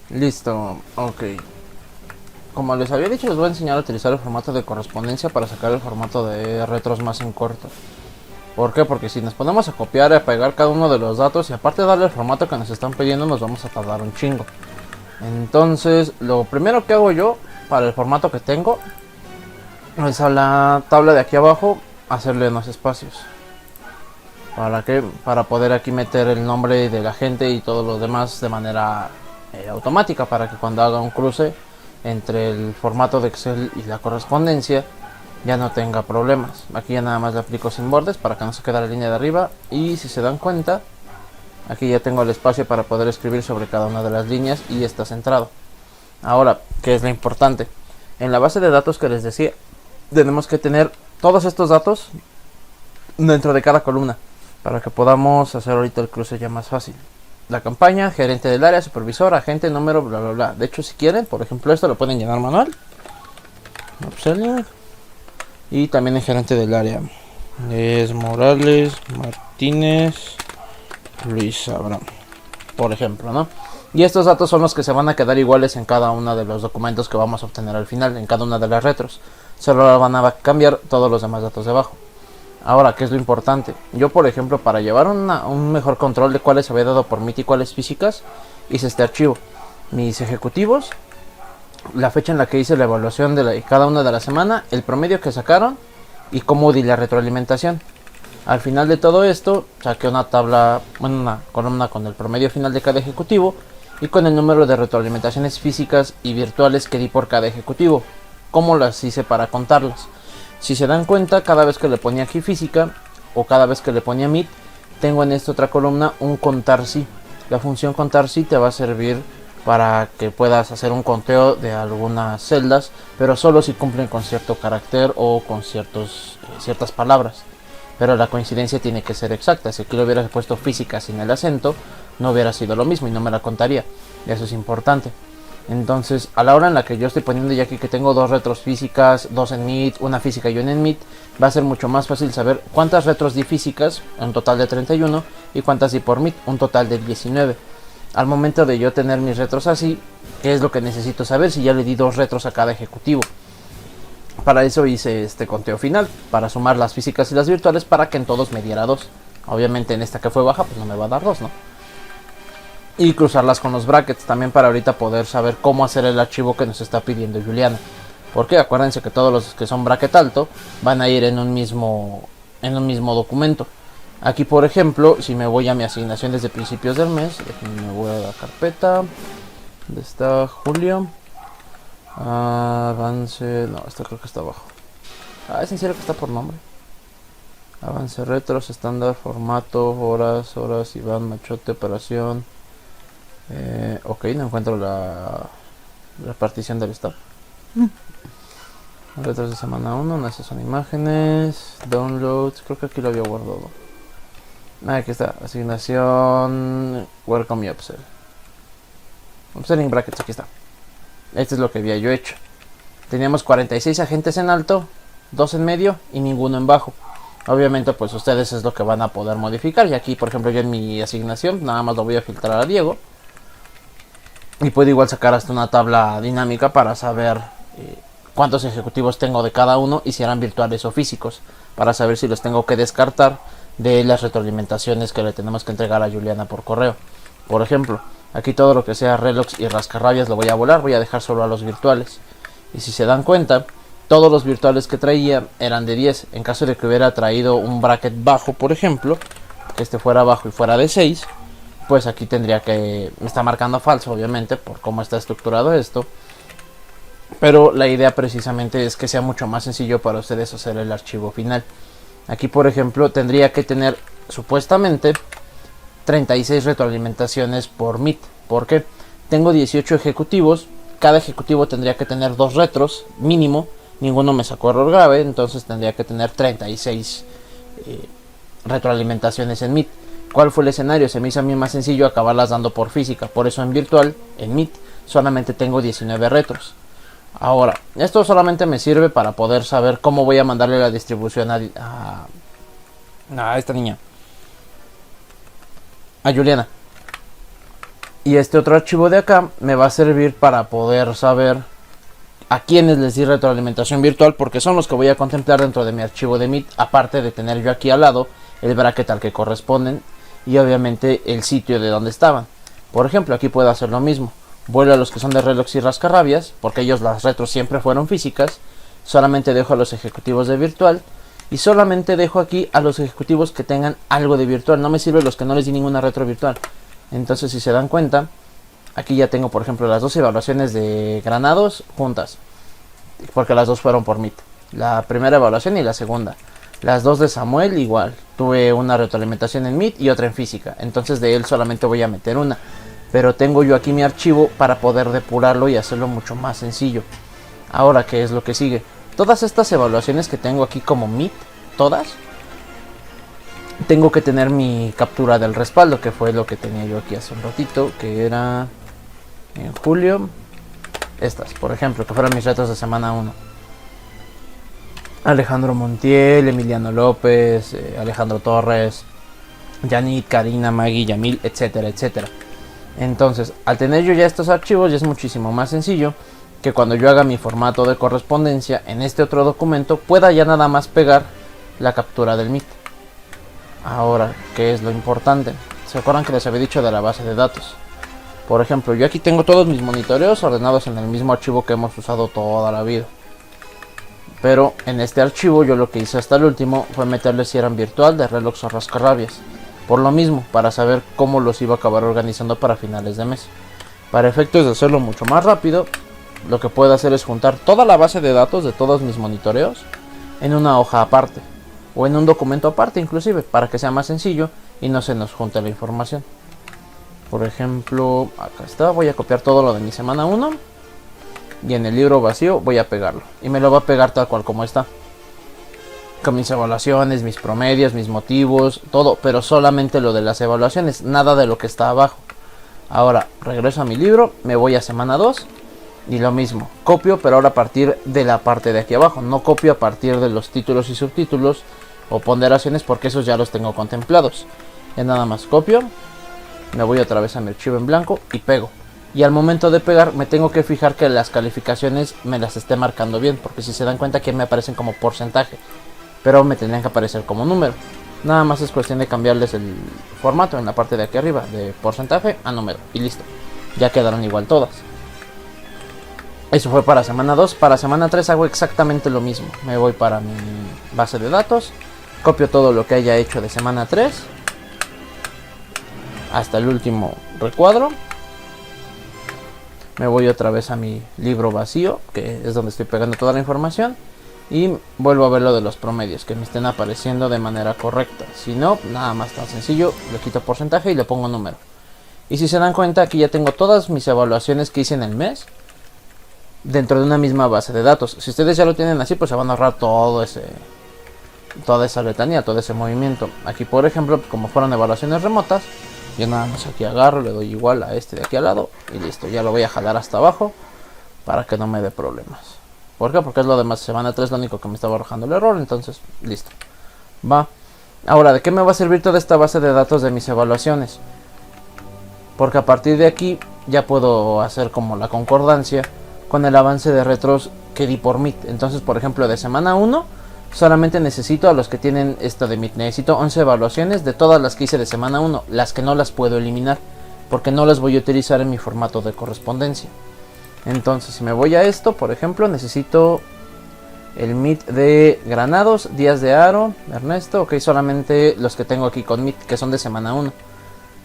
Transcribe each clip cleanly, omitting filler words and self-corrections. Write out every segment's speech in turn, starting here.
Listo, ok. Como les había dicho, les voy a enseñar a utilizar el formato de correspondencia para sacar el formato de retros más en corto. ¿Por qué? Porque si nos ponemos a copiar y a pegar cada uno de los datos y aparte darle el formato que nos están pidiendo, nos vamos a tardar un chingo. Entonces, lo primero que hago yo para el formato que tengo es a la tabla de aquí abajo hacerle unos espacios. ¿Para qué? Para poder aquí meter el nombre de la gente y todo lo demás de manera automática, para que cuando haga un cruce entre el formato de Excel y la correspondencia ya no tenga problemas. Aquí ya nada más le aplico sin bordes para que no se quede la línea de arriba, y si se dan cuenta, aquí ya tengo el espacio para poder escribir sobre cada una de las líneas y está centrado. Ahora, ¿qué es lo importante? En la base de datos que les decía, tenemos que tener todos estos datos dentro de cada columna para que podamos hacer ahorita el cruce ya más fácil. La campaña, gerente del área, supervisor, agente, número, bla bla bla. De hecho, si quieren, por ejemplo, esto lo pueden llenar manual. Upselling. Y también el gerente del área es Morales Martínez Luis Abraham, por ejemplo, ¿no? Y estos datos son los que se van a quedar iguales en cada uno de los documentos que vamos a obtener al final, en cada una de las retros. Solo van a cambiar todos los demás datos de abajo. Ahora, ¿qué es lo importante? Yo, por ejemplo, para llevar un mejor control de cuáles había dado por MIT y cuáles físicas, hice este archivo. Mis ejecutivos, la fecha en la que hice la evaluación de cada una de la semana, el promedio que sacaron y cómo di la retroalimentación. Al final de todo esto, saqué una tabla, bueno, una columna con el promedio final de cada ejecutivo y con el número de retroalimentaciones físicas y virtuales que di por cada ejecutivo, cómo las hice para contarlas. Si se dan cuenta, cada vez que le ponía aquí física o cada vez que le ponía MIT, tengo en esta otra columna un contar sí. La función contar sí te va a servir para que puedas hacer un conteo de algunas celdas, pero solo si cumplen con cierto carácter o con ciertas palabras. Pero la coincidencia tiene que ser exacta. Si aquí lo hubieras puesto física sin el acento, no hubiera sido lo mismo y no me la contaría. Eso es importante. Entonces, a la hora en la que yo estoy poniendo ya aquí que tengo dos retros físicas, dos en MIT, una física y una en MIT, va a ser mucho más fácil saber cuántas retros di físicas, un total de 31, y cuántas di por MIT, un total de 19. Al momento de yo tener mis retros así, ¿qué es lo que necesito saber? Si ya le di dos retros a cada ejecutivo. Para eso hice este conteo final, para sumar las físicas y las virtuales para que en todos me diera 2. Obviamente en esta que fue baja, pues no me va a dar 2, ¿no? Y cruzarlas con los brackets también para ahorita poder saber cómo hacer el archivo que nos está pidiendo Juliana. Porque acuérdense que todos los que son bracket alto van a ir en un mismo documento. Aquí, por ejemplo, si me voy a mi asignación desde principios del mes, me voy a la carpeta, ¿dónde está Julio? Avance, no, esta creo que está abajo. Es en serio que está por nombre. Avance retros, estándar, formato, horas, Iván, machote, operación. Ok, no encuentro la partición del staff. Retros de semana 1, estas son imágenes, downloads, creo que aquí lo había guardado. Aquí está, asignación, welcome y upsell. Upselling brackets, aquí está. Esto es lo que había yo hecho. Teníamos 46 agentes en alto, 2 en medio y ninguno en bajo. Obviamente pues ustedes es lo que van a poder modificar. Y aquí por ejemplo yo en mi asignación nada más lo voy a filtrar a Diego. Y puedo igual sacar hasta una tabla dinámica para saber cuántos ejecutivos tengo de cada uno y si eran virtuales o físicos. Para saber si los tengo que descartar de las retroalimentaciones que le tenemos que entregar a Juliana por correo. Por ejemplo, aquí todo lo que sea Relox y rascarrabias lo voy a volar, voy a dejar solo a los virtuales. Y si se dan cuenta, todos los virtuales que traía eran de 10. En caso de que hubiera traído un bracket bajo, por ejemplo, que este fuera bajo y fuera de 6, pues aquí tendría que... me está marcando falso, obviamente, por cómo está estructurado esto. Pero la idea precisamente es que sea mucho más sencillo para ustedes hacer el archivo final. Aquí, por ejemplo, tendría que tener supuestamente 36 retroalimentaciones por MIT. ¿Por qué? Tengo 18 ejecutivos. Cada ejecutivo tendría que tener 2 retros mínimo. Ninguno me sacó error grave. Entonces tendría que tener 36 retroalimentaciones en MIT. ¿Cuál fue el escenario? Se me hizo a mí más sencillo acabarlas dando por física. Por eso en virtual, en MIT, solamente tengo 19 retros. Ahora, esto solamente me sirve para poder saber cómo voy a mandarle la distribución a esta niña. A Juliana. Y este otro archivo de acá me va a servir para poder saber a quienes les di retroalimentación virtual, porque son los que voy a contemplar dentro de mi archivo de Meet, aparte de tener yo aquí al lado el bracket al que corresponden y obviamente el sitio de donde estaban. Por ejemplo, aquí puedo hacer lo mismo. Vuelvo a los que son de Relox y Rascarrabias, porque ellos las retros siempre fueron físicas. Solamente dejo a los ejecutivos de virtual y solamente dejo aquí a los ejecutivos que tengan algo de virtual. No me sirven los que no les di ninguna retro virtual. Entonces, si se dan cuenta, aquí ya tengo, por ejemplo, las dos evaluaciones de Granados juntas, porque las dos fueron por Meet. La primera evaluación y la segunda. Las dos de Samuel igual. Tuve una retroalimentación en Meet y otra en física. Entonces de él solamente voy a meter una. Pero tengo yo aquí mi archivo para poder depurarlo y hacerlo mucho más sencillo. Ahora, ¿qué es lo que sigue? Todas estas evaluaciones que tengo aquí como Meet, todas, tengo que tener mi captura del respaldo, que fue lo que tenía yo aquí hace un ratito, que era en julio. Estas, por ejemplo, que fueron mis retos de semana 1. Alejandro Montiel, Emiliano López, Alejandro Torres, Yanit, Karina, Maggie, Yamil, etcétera, etcétera. Entonces, al tener yo ya estos archivos, ya es muchísimo más sencillo que cuando yo haga mi formato de correspondencia en este otro documento, pueda ya nada más pegar la captura del Meet. Ahora, ¿qué es lo importante? ¿Se acuerdan que les había dicho de la base de datos? Por ejemplo, yo aquí tengo todos mis monitoreos ordenados en el mismo archivo que hemos usado toda la vida. Pero en este archivo yo lo que hice hasta el último fue meterle si eran virtual, de Relox o Rascarrabias. Por lo mismo, para saber cómo los iba a acabar organizando para finales de mes. Para efectos de hacerlo mucho más rápido, lo que puedo hacer es juntar toda la base de datos de todos mis monitoreos en una hoja aparte. O en un documento aparte inclusive, para que sea más sencillo y no se nos junte la información. Por ejemplo, acá está, voy a copiar todo lo de mi semana 1 y en el libro vacío voy a pegarlo. Y me lo va a pegar tal cual como está. Con mis evaluaciones, mis promedios, mis motivos, todo, pero solamente lo de las evaluaciones, nada de lo que está abajo. Ahora regreso a mi libro, me voy a semana 2 y lo mismo, copio, pero ahora a partir de la parte de aquí abajo. No copio a partir de los títulos y subtítulos o ponderaciones, porque esos ya los tengo contemplados. Ya nada más copio, me voy otra vez a mi archivo en blanco y pego. Y al momento de pegar me tengo que fijar que las calificaciones me las esté marcando bien, porque si se dan cuenta que me aparecen como porcentaje, pero me tendrían que aparecer como número. Nada más es cuestión de cambiarles el formato en la parte de aquí arriba, de porcentaje a número, y listo. Ya quedaron igual todas. Eso fue para semana 2. Para semana 3 hago exactamente lo mismo. Me voy para mi base de datos, copio todo lo que haya hecho de semana 3 hasta el último recuadro. Me voy otra vez a mi libro vacío, que es donde estoy pegando toda la información, y vuelvo a ver lo de los promedios, que me estén apareciendo de manera correcta. Si no, nada más tan sencillo, le quito porcentaje y le pongo número. Y si se dan cuenta, aquí ya tengo todas mis evaluaciones que hice en el mes dentro de una misma base de datos. Si ustedes ya lo tienen así, pues se van a ahorrar toda esa letanía, todo ese movimiento. Aquí, por ejemplo, como fueron evaluaciones remotas, yo nada más aquí agarro, le doy igual a este de aquí al lado y listo. Ya lo voy a jalar hasta abajo para que no me dé problemas. ¿Por qué? Porque es lo demás. Semana 3 lo único que me estaba arrojando el error, entonces listo. Va. Ahora, ¿de qué me va a servir toda esta base de datos de mis evaluaciones? Porque a partir de aquí ya puedo hacer como la concordancia con el avance de retros que di por Meet. Entonces, por ejemplo, de semana 1 solamente necesito a los que tienen esto de Meet. Necesito 11 evaluaciones de todas las que hice de semana 1. Las que no las puedo eliminar, porque no las voy a utilizar en mi formato de correspondencia. Entonces, si me voy a esto, por ejemplo, necesito el Meet de Granados, Díaz de Aro, Ernesto. Ok, solamente los que tengo aquí con Meet, que son de semana 1.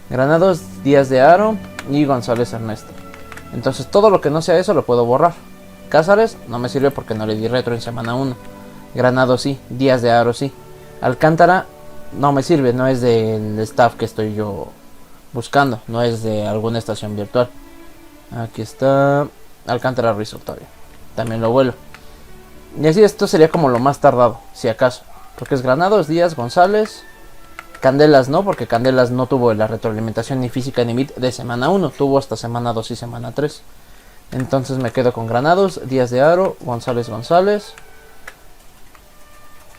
Granados, Díaz de Aro y González Ernesto. Entonces todo lo que no sea eso lo puedo borrar. Cázares no me sirve porque no le di retro en semana 1. Granado sí, Díaz de Aro sí. Alcántara no me sirve, no es del staff que estoy yo buscando, no es de alguna estación virtual. Aquí está Alcántara Resort todavía. También lo vuelo. Y así esto sería como lo más tardado, si acaso. Porque es Granados, Díaz, González. Candelas no, porque Candelas no tuvo la retroalimentación ni física ni Meet de semana 1, tuvo hasta semana 2 y semana 3. Entonces me quedo con Granados, Díaz de Aro, González.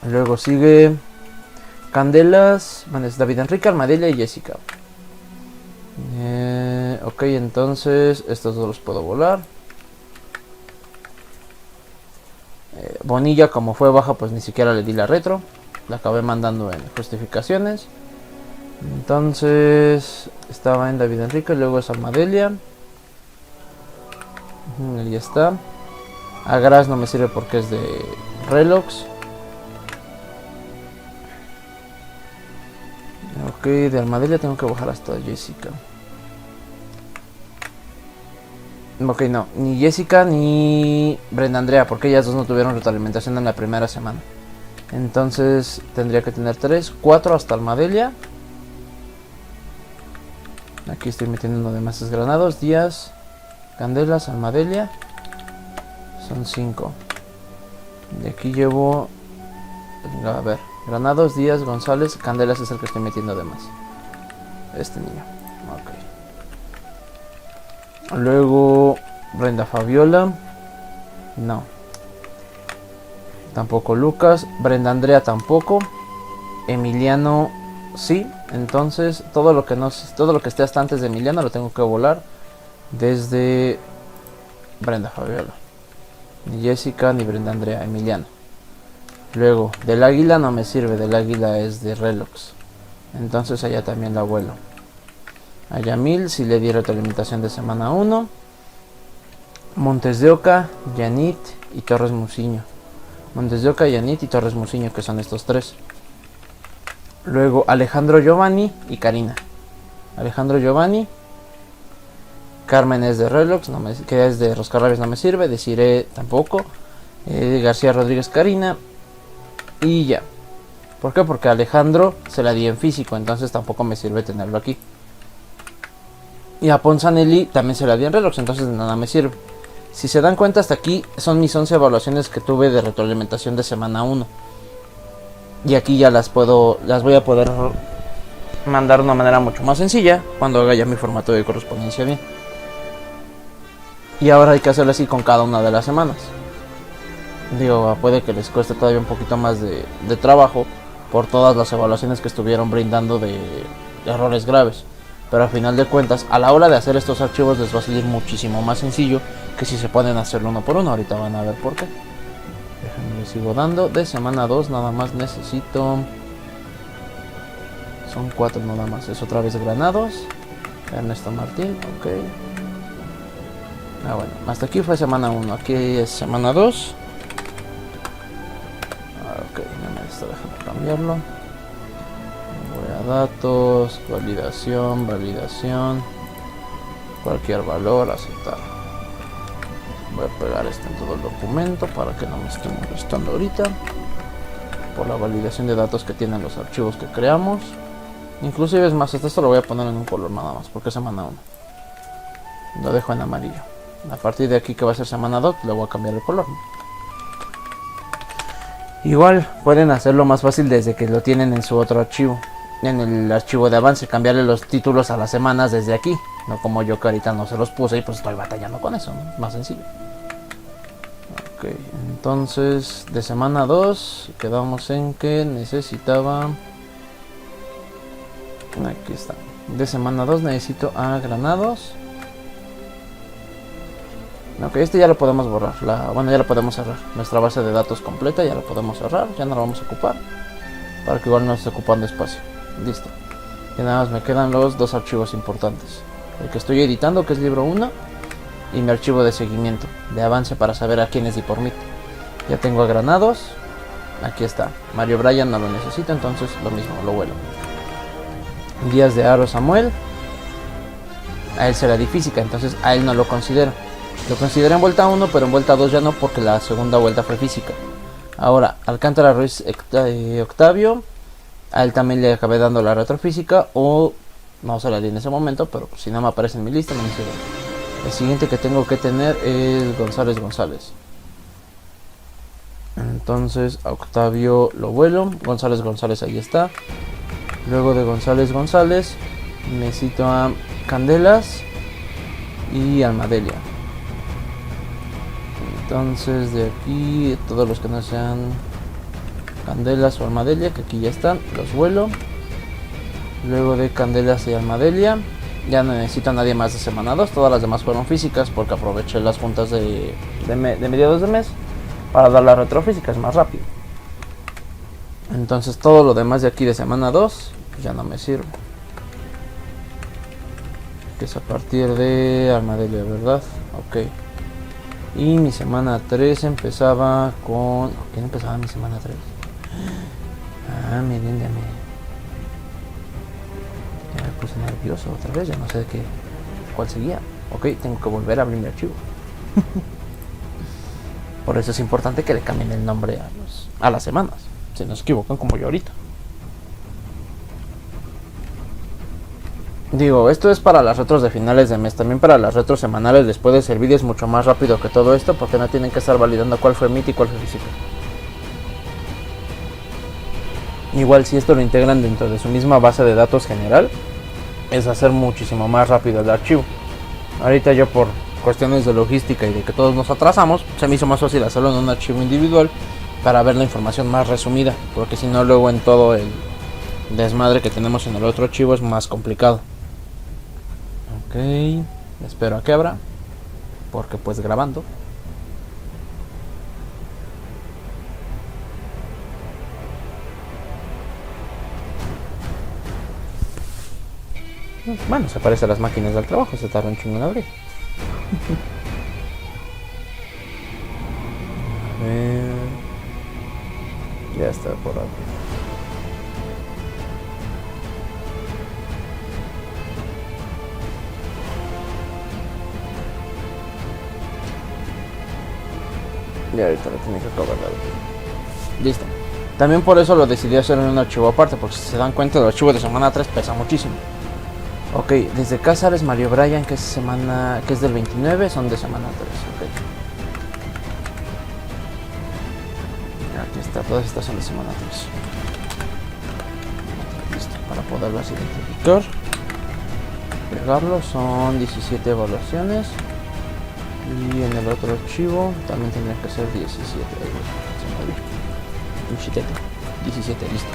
Luego sigue Candelas, bueno, es David Enrique, Armadilla y Jessica. Ok, entonces estos dos los puedo volar. Bonilla, como fue baja, pues ni siquiera le di la retro. La acabé mandando en justificaciones. Entonces estaba en David Enrique, luego es Almadelia. Ahí está. Agras no me sirve porque es de Relox. Ok, de Almadelia tengo que bajar hasta Jessica. Ok, no, ni Jessica ni Brenda Andrea, porque ellas dos no tuvieron retroalimentación en la primera semana. Entonces tendría que tener 3, 4 hasta Almadelia. Aquí estoy metiendo uno de Mases Granados, Díaz, Candelas, Almadelia. Son 5. De aquí llevo... A ver, Granados, Díaz, González, Candelas es el que estoy metiendo de más. Este niño. Ok. Luego Brenda Fabiola. No. Tampoco Lucas. Brenda Andrea tampoco. Emiliano sí. Entonces todo lo que esté hasta antes de Emiliano lo tengo que volar desde Brenda Fabiola. Ni Jessica ni Brenda Andrea, Emiliano. Luego del Águila no me sirve, del Águila es de Relox. Entonces allá también la vuelo. A Yamil si le di retroalimentación de semana 1. Montes de Oca, Yanit y Torres Musiño. Montes de Oca, Yanit y Torres Musiño, que son estos 3. Luego Alejandro Giovanni y Karina. Alejandro Giovanni. Carmen es de Relox, que es de Roscarrabias, no me sirve. Desiree tampoco. García Rodríguez, Karina. Y ya. ¿Por qué? Porque a Alejandro se la di en físico, entonces tampoco me sirve tenerlo aquí. Y a Ponzanelli también se la di en Relox, entonces de nada me sirve. Si se dan cuenta, hasta aquí son mis 11 evaluaciones que tuve de retroalimentación de semana 1. Y aquí ya las voy a poder mandar de una manera mucho más sencilla cuando haga ya mi formato de correspondencia bien. Y ahora hay que hacerlo así con cada una de las semanas. Digo, puede que les cueste todavía un poquito más de trabajo por todas las evaluaciones que estuvieron brindando de errores graves. Pero al final de cuentas, a la hora de hacer estos archivos les va a salir muchísimo más sencillo que si se pueden hacerlo uno por uno. Ahorita van a ver por qué. Déjenme, les sigo dando. De semana 2 nada más necesito... Son 4 nada más. Es otra vez Granados. Ernesto Martín, ok. Bueno, hasta aquí fue semana 1. Aquí es semana 2. Ok, no me está dejando cambiarlo. Voy a datos, validación, cualquier valor, aceptar. Voy a pegar esto en todo el documento para que no me esté molestando ahorita. Por la validación de datos que tienen los archivos que creamos. Inclusive es más, esto lo voy a poner en un color nada más, porque es semana 1. Lo dejo en amarillo. A partir de aquí que va a ser semana 2, le voy a cambiar el color. Igual pueden hacerlo más fácil desde que lo tienen en su otro archivo. En el archivo de avance, cambiarle los títulos a las semanas desde aquí. No como yo que ahorita no se los puse y pues estoy batallando con eso, ¿no? Más sencillo. Ok, entonces de semana 2 quedamos en que necesitaba... Aquí está. De semana 2 necesito a Granados. Ok, este ya lo podemos borrar. Bueno, ya lo podemos cerrar. Nuestra base de datos completa ya lo podemos cerrar. Ya no lo vamos a ocupar. Para que igual no esté ocupando espacio. Listo. Y nada más me quedan los 2 archivos importantes. El que estoy editando, que es libro 1. Y mi archivo de seguimiento. De avance para saber a quiénes di por mí. Ya tengo a Granados. Aquí está. Mario Bryan no lo necesito, entonces lo mismo, lo vuelo. Díaz de Aro Samuel. A él se la di física, entonces a él no lo considero. Lo consideré en vuelta 1, pero en vuelta 2 ya no, porque la segunda vuelta fue física. Ahora, Alcántara Ruiz Octavio. A él también le acabé dando la retrofísica, o no se la di en ese momento, pero si no me aparece en mi lista, no me sirve. El siguiente que tengo que tener es González. Entonces, a Octavio lo vuelo. González, ahí está. Luego de González, necesito a Candelas y Almadelia. Entonces de aquí, todos los que no sean Candelas o Almadelia, que aquí ya están, los vuelo. Luego de Candelas y Almadelia, Ya no necesito a nadie más de semana 2. Todas las demás fueron físicas porque aproveché las juntas de mediados de mes para dar la retrofísica, es más rápido. Entonces todo lo demás de aquí de semana 2 pues ya no me sirve. Que es a partir de Armadillo, ¿verdad? Ok. Y mi semana 3 empezaba con... ¿Quién empezaba mi semana 3? Ah, miren, ya me puse nervioso otra vez, ya no sé de qué, cuál seguía. Ok, tengo que volver a abrir mi archivo. Por eso es importante que le cambien el nombre a las semanas. Se nos equivocan como yo ahorita. Digo, esto es para las retros de finales de mes. También para las retros semanales les puede servir. Es mucho más rápido que todo esto porque no tienen que estar validando cuál fue MIT y cuál fue físico. Igual si esto lo integran dentro de su misma base de datos general, es hacer muchísimo más rápido el archivo. Ahorita yo por cuestiones de logística y de que todos nos atrasamos, se me hizo más fácil hacerlo en un archivo individual para ver la información más resumida, porque si no luego en todo el desmadre que tenemos en el otro archivo es más complicado. Ok, espero a que abra, porque pues grabando. Bueno, se parece a las máquinas del trabajo, se tarda un chingo en abrir. A ver. Ya está por abrir. Y ahorita lo tiene que acabar de abrir. Listo. También por eso lo decidí hacer en un archivo aparte, porque si se dan cuenta el archivo de semana 3 pesa muchísimo. Ok, desde Cázares, Mario Bryan, que es del 29, son de semana 3. Ok. Aquí está, todas estas son de semana 3. Listo, para poderlas identificar. Pegarlo, son 17 evaluaciones. Y en el otro archivo también tendría que ser 17. Un chitete. 17, listo.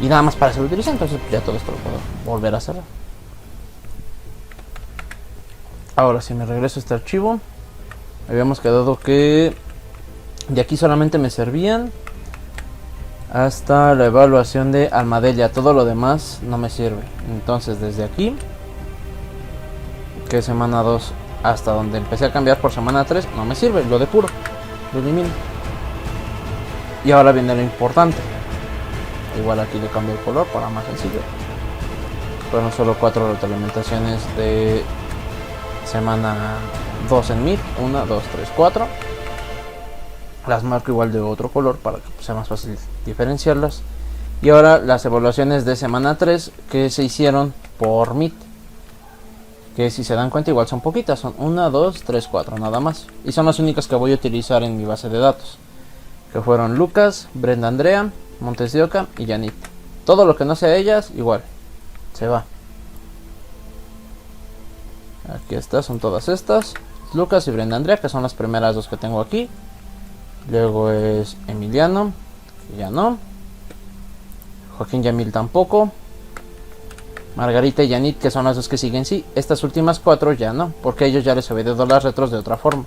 Y nada más para se lo utiliza, entonces ya todo esto lo puedo volver a cerrar. Ahora si me regreso a este archivo, habíamos quedado que de aquí solamente me servían hasta la evaluación de Almadelia. Todo lo demás no me sirve. Entonces desde aquí, que es semana 2, hasta donde empecé a cambiar por semana 3, no me sirve. Lo depuro, lo elimino. Y ahora viene lo importante. Igual aquí le cambio el color para más sencillo. Fueron solo 4 retroalimentaciones de semana 2 en MIT. 1, 2, 3, 4. Las marco igual de otro color para que sea más fácil diferenciarlas. Y ahora las evaluaciones de semana 3 que se hicieron por MIT, que si se dan cuenta igual son poquitas. Son 1, 2, 3, 4 nada más. Y son las únicas que voy a utilizar en mi base de datos, que fueron Lucas, Brenda Andrea, Montes de Oca y Janit. Todo lo que no sea ellas, igual se va. Aquí está, son todas estas. Lucas y Brenda Andrea, que son las primeras dos que tengo aquí. Luego es Emiliano, que ya no. Joaquín Yamil tampoco. Margarita y Janit, que son las dos que siguen, sí. Estas últimas 4 ya no, porque a ellos ya les había dado las retros de otra forma.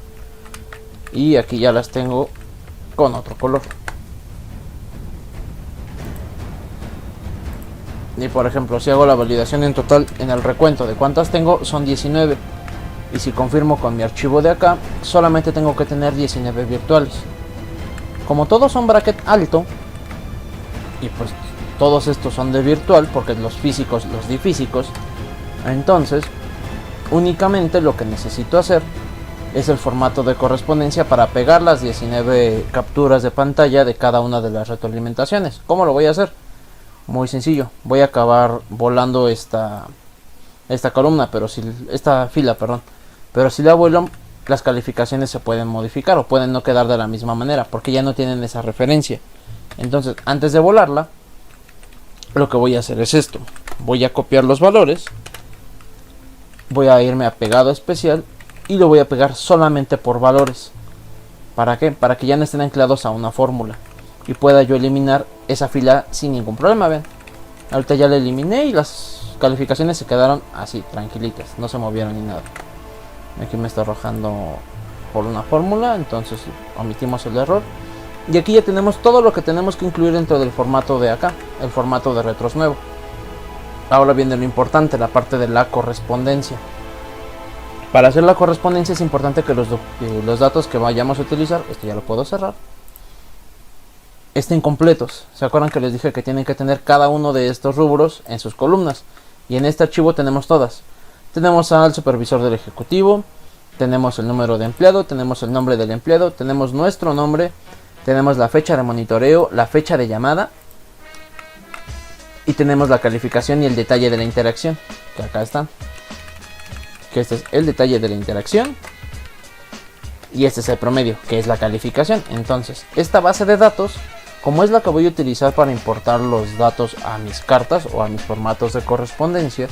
Y aquí ya las tengo con otro color. Y por ejemplo, si hago la validación en total en el recuento de cuántas tengo, son 19. Y si confirmo con mi archivo de acá, solamente tengo que tener 19 virtuales. Como todos son bracket alto, y pues todos estos son de virtual, porque los físicos, los difísicos, entonces únicamente lo que necesito hacer es el formato de correspondencia para pegar las 19 capturas de pantalla de cada una de las retroalimentaciones. ¿Cómo lo voy a hacer? Muy sencillo, voy a acabar volando esta columna, esta fila, perdón. Pero si la vuelo, las calificaciones se pueden modificar o pueden no quedar de la misma manera, porque ya no tienen esa referencia. Entonces, antes de volarla, lo que voy a hacer es esto. Voy a copiar los valores, voy a irme a pegado especial y lo voy a pegar solamente por valores. ¿Para qué? Para que ya no estén anclados a una fórmula y pueda yo eliminar esa fila sin ningún problema. Ven, ahorita ya la eliminé y las calificaciones se quedaron así, tranquilitas, no se movieron ni nada. Aquí me está arrojando por una fórmula, entonces omitimos el error. Y aquí ya tenemos todo lo que tenemos que incluir dentro del formato de acá, el formato de retros nuevo. Ahora viene lo importante, la parte de la correspondencia. Para hacer la correspondencia es importante que los datos que vayamos a utilizar, esto ya lo puedo cerrar, estén completos. ¿Se acuerdan que les dije que tienen que tener cada uno de estos rubros en sus columnas? Y en este archivo tenemos todas. Tenemos al supervisor del ejecutivo, tenemos el número de empleado, tenemos el nombre del empleado, tenemos nuestro nombre, tenemos la fecha de monitoreo, la fecha de llamada y tenemos la calificación y el detalle de la interacción, que acá están. Que este es el detalle de la interacción y este es el promedio, que es la calificación. Entonces, esta base de datos, como es la que voy a utilizar para importar los datos a mis cartas o a mis formatos de correspondencia,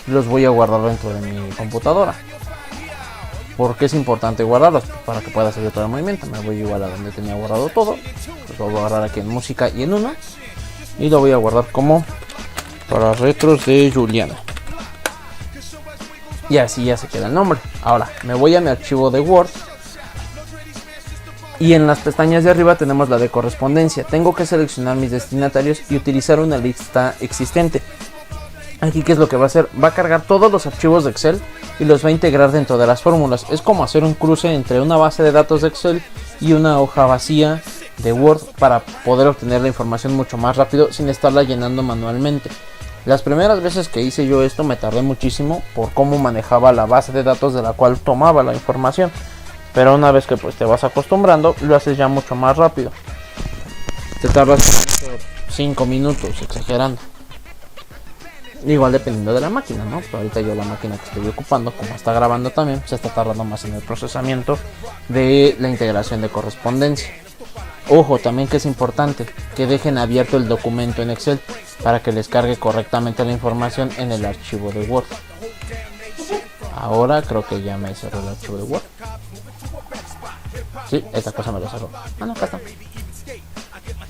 los voy a guardar dentro de mi computadora. ¿Por qué es importante guardarlos? Para que pueda hacer todo el movimiento. Me voy igual a donde tenía guardado todo. Lo voy a guardar aquí en música y en uno. Y lo voy a guardar como para retros de Juliana. Y así ya se queda el nombre. Ahora me voy a mi archivo de Word. Y en las pestañas de arriba tenemos la de correspondencia. Tengo que seleccionar mis destinatarios y utilizar una lista existente. Aquí, ¿qué es lo que va a hacer? Va a cargar todos los archivos de Excel y los va a integrar dentro de las fórmulas. Es como hacer un cruce entre una base de datos de Excel y una hoja vacía de Word para poder obtener la información mucho más rápido sin estarla llenando manualmente. Las primeras veces que hice yo esto me tardé muchísimo por cómo manejaba la base de datos de la cual tomaba la información. Pero una vez que pues te vas acostumbrando, lo haces ya mucho más rápido. Te tardas 5 minutos, exagerando. Igual dependiendo de la máquina, ¿no? Pero ahorita yo la máquina que estoy ocupando, como está grabando también, se está tardando más en el procesamiento de la integración de correspondencia. Ojo, también que es importante que dejen abierto el documento en Excel para que les cargue correctamente la información en el archivo de Word. Ahora creo que ya me cerró el archivo de Word. Sí, esta cosa me lo cerró. Ah, no, acá está.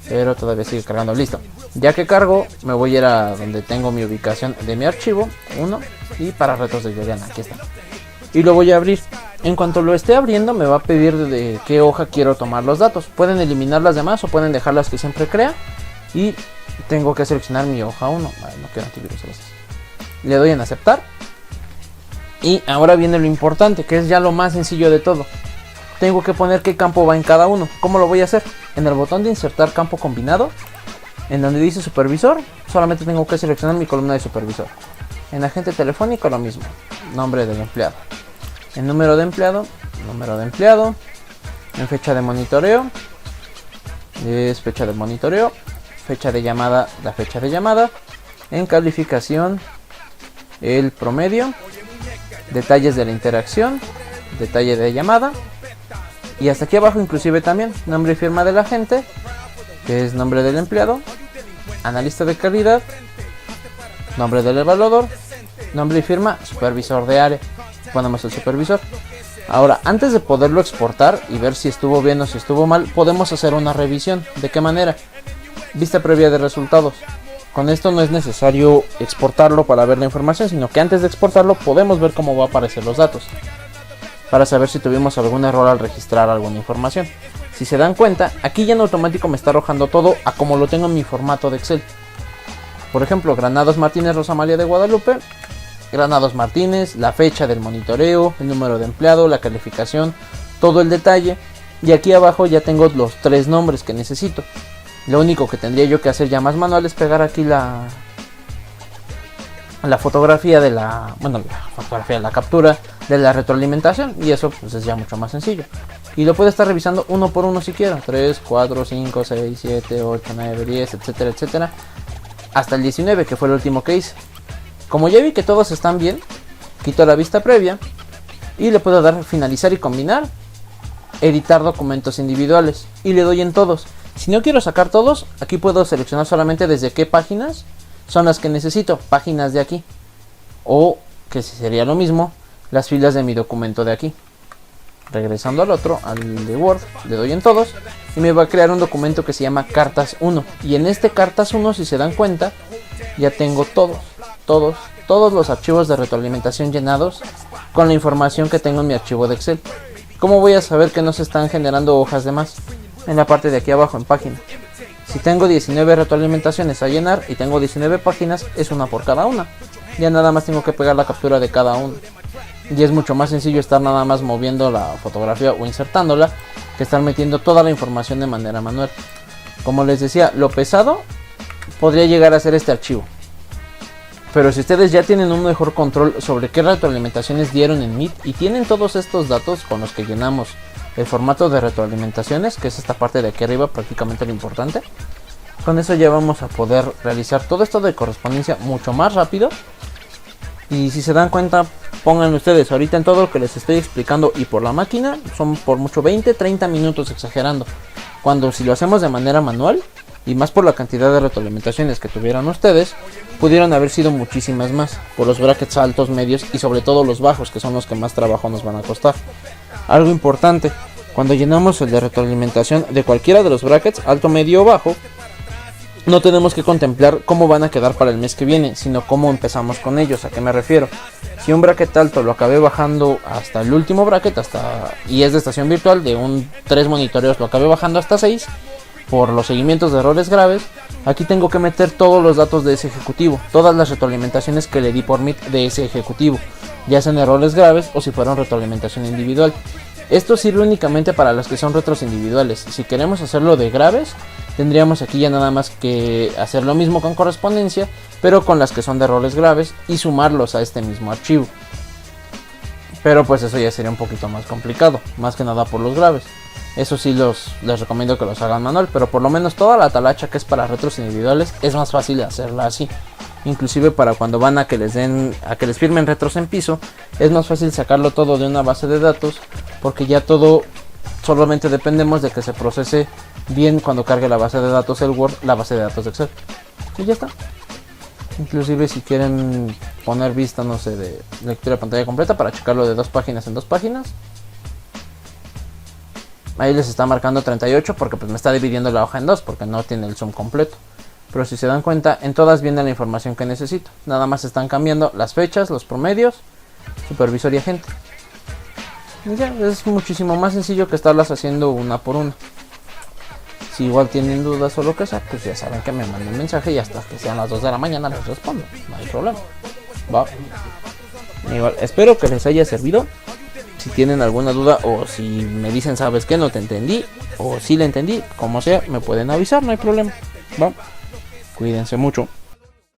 Pero todavía sigue cargando. Listo. Ya que cargo, me voy a ir a donde tengo mi ubicación de mi archivo 1 y para retros de Juliana. Aquí está. Y lo voy a abrir. En cuanto lo esté abriendo, me va a pedir de qué hoja quiero tomar los datos. Pueden eliminar las demás o pueden dejar las que siempre crea. Y tengo que seleccionar mi hoja 1. Ay, no quiero antivirus. Gracias. Le doy en aceptar. Y ahora viene lo importante, que es ya lo más sencillo de todo. Tengo que poner qué campo va en cada uno. ¿Cómo lo voy a hacer? En el botón de insertar campo combinado, en donde dice supervisor, solamente tengo que seleccionar mi columna de supervisor. En agente telefónico lo mismo, nombre del empleado. En número de empleado, número de empleado. En fecha de monitoreo, es fecha de monitoreo. Fecha de llamada, la fecha de llamada. En calificación, el promedio. Detalles de la interacción, detalle de llamada. Y hasta aquí abajo inclusive también nombre y firma del agente, que es nombre del empleado, analista de calidad, nombre del evaluador, nombre y firma, supervisor de área. Ponemos el supervisor. Ahora, antes de poderlo exportar y ver si estuvo bien o si estuvo mal, podemos hacer una revisión. ¿De qué manera? Vista previa de resultados. Con esto no es necesario exportarlo para ver la información, sino que antes de exportarlo podemos ver cómo va a aparecer los datos, para saber si tuvimos algún error al registrar alguna información. Si se dan cuenta, aquí ya en automático me está arrojando todo a como lo tengo en mi formato de Excel. Por ejemplo, Granados Martínez Rosa María de Guadalupe, Granados Martínez, la fecha del monitoreo, el número de empleado, la calificación, todo el detalle. Y aquí abajo ya tengo los 3 nombres que necesito. Lo único que tendría yo que hacer ya más manual es pegar aquí la fotografía de la captura de la retroalimentación, y eso pues es ya mucho más sencillo. Y lo puede estar revisando uno por uno si quiero, 3, 4, 5, 6, 7, 8, 9, 10, etcétera, etcétera, hasta el 19, que fue el último que hice. Como ya vi que todos están bien, quito la vista previa y le puedo dar finalizar y combinar, editar documentos individuales, y le doy en todos. Si no quiero sacar todos, aquí puedo seleccionar solamente desde qué páginas son las que necesito, páginas de aquí, o que sería lo mismo, las filas de mi documento de aquí. Regresando al otro, al de Word, le doy en todos y me va a crear un documento que se llama cartas 1, y en este cartas 1, si se dan cuenta, ya tengo todos todos los archivos de retroalimentación llenados con la información que tengo en mi archivo de Excel. ¿Cómo voy a saber que no se están generando hojas de más? En la parte de aquí abajo en página. Si tengo 19 retroalimentaciones a llenar y tengo 19 páginas, es una por cada una. Ya nada más tengo que pegar la captura de cada una. Y es mucho más sencillo estar nada más moviendo la fotografía o insertándola que estar metiendo toda la información de manera manual. Como les decía, lo pesado podría llegar a ser este archivo. Pero si ustedes ya tienen un mejor control sobre qué retroalimentaciones dieron en Meet y tienen todos estos datos con los que llenamos el formato de retroalimentaciones, que es esta parte de aquí arriba, prácticamente lo importante, con eso ya vamos a poder realizar todo esto de correspondencia mucho más rápido. Y si se dan cuenta, pongan ustedes ahorita en todo lo que les estoy explicando y por la máquina son por mucho 20-30 minutos exagerando, cuando si lo hacemos de manera manual y más por la cantidad de retroalimentaciones que tuvieran ustedes, pudieron haber sido muchísimas más, por los brackets altos, medios y sobre todo los bajos, que son los que más trabajo nos van a costar. Algo importante, cuando llenamos el de retroalimentación de cualquiera de los brackets, alto, medio o bajo, no tenemos que contemplar cómo van a quedar para el mes que viene, sino cómo empezamos con ellos. ¿A qué me refiero? Si un bracket alto lo acabé bajando hasta el último bracket, y es de estación virtual, de un 3 monitoreos lo acabé bajando hasta 6, por los seguimientos de errores graves, aquí tengo que meter todos los datos de ese ejecutivo, todas las retroalimentaciones que le di por Meet de ese ejecutivo, ya sean errores graves o si fueron retroalimentación individual. Esto sirve únicamente para las que son retros individuales. Si queremos hacerlo de graves, tendríamos aquí ya nada más que hacer lo mismo con correspondencia, pero con las que son de errores graves y sumarlos a este mismo archivo. Pero pues eso ya sería un poquito más complicado, más que nada por los graves. Eso sí les recomiendo que los hagan manual, pero por lo menos toda la talacha que es para retros individuales es más fácil de hacerla así. Inclusive para cuando van a que les firmen retros en piso, es más fácil sacarlo todo de una base de datos, porque ya todo solamente dependemos de que se procese bien cuando cargue la base de datos el Word, la base de datos de Excel. Y ya está. Inclusive si quieren poner vista, no sé, de lectura de pantalla completa para checarlo de 2 páginas en 2 páginas. Ahí les está marcando 38 porque pues me está dividiendo la hoja en 2 porque no tiene el zoom completo. Pero si se dan cuenta, en todas viene la información que necesito. Nada más están cambiando las fechas, los promedios, supervisor y agente. Y ya, es muchísimo más sencillo que estarlas haciendo una por una. Si igual tienen dudas o lo que sea, pues ya saben que me manden un mensaje y hasta que sean las 2 de la mañana les respondo. No hay problema. Va. Igual, espero que les haya servido. Si tienen alguna duda o si me dicen, ¿sabes qué? No te entendí. O si le entendí, como sea, me pueden avisar, no hay problema. Va. Cuídense mucho.